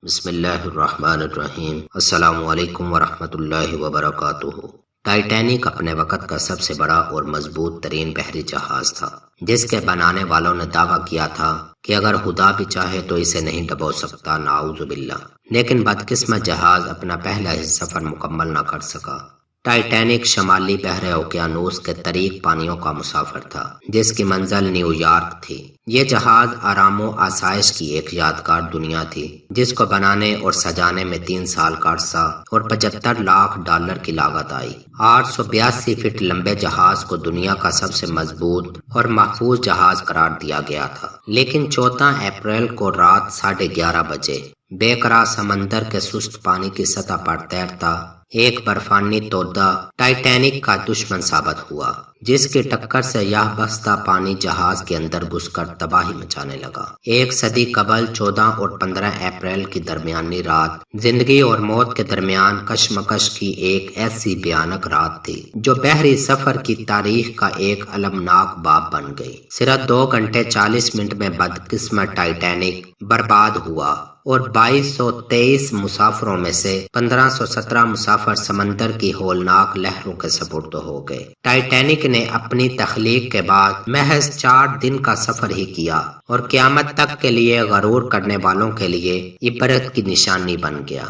بسم اللہ الرحمن الرحیم۔ السلام علیکم ورحمۃ اللہ وبرکاتہ۔ ٹائٹینک اپنے وقت کا سب سے بڑا اور مضبوط ترین بحری جہاز تھا، جس کے بنانے والوں نے دعویٰ کیا تھا کہ اگر خدا بھی چاہے تو اسے نہیں ڈبو سکتا، نعوذ باللہ۔ لیکن بدقسمت جہاز اپنا پہلا ہی سفر مکمل نہ کر سکا۔ ٹائٹینک شمالی بحر اوقیانوس کے طریق پانیوں کا مسافر تھا، جس کی منزل نیو یارک تھی۔ یہ جہاز آرام و آسائش کی ایک یادگار دنیا تھی، جس کو بنانے اور سجانے میں 3 سال کا عرصہ اور $75 لاکھ کی لاگت آئی۔ 882 فٹ لمبے جہاز کو دنیا کا سب سے مضبوط اور محفوظ جہاز قرار دیا گیا تھا، لیکن 14 اپریل کو رات 11:30 بجے بے قرار سمندر کے سست پانی کی سطح پر تیرتا ایک برفانی تودہ ٹائٹینک کا دشمن ثابت ہوا، جس کی ٹکر سے یہ بستہ پانی جہاز کے اندر گھس کر تباہی مچانے لگا۔ 1 صدی قبل 14 اور 15 اپریل کی درمیانی رات زندگی اور موت کے درمیان کشمکش کی ایک ایسی بھیانک رات تھی جو بحری سفر کی تاریخ کا ایک المناک باب بن گئی۔ صرف 2 گھنٹے 40 منٹ میں بدقسمت ٹائٹینک برباد ہوا اور 2223 مسافروں میں سے 1517 مسافر سمندر کی ہولناک لہروں کے سپرد ہو گئے۔ ٹائٹینک نے اپنی تخلیق کے بعد محض 4 دن کا سفر ہی کیا اور قیامت تک کے لیے غرور کرنے والوں کے لیے عبرت کی نشانی بن گیا۔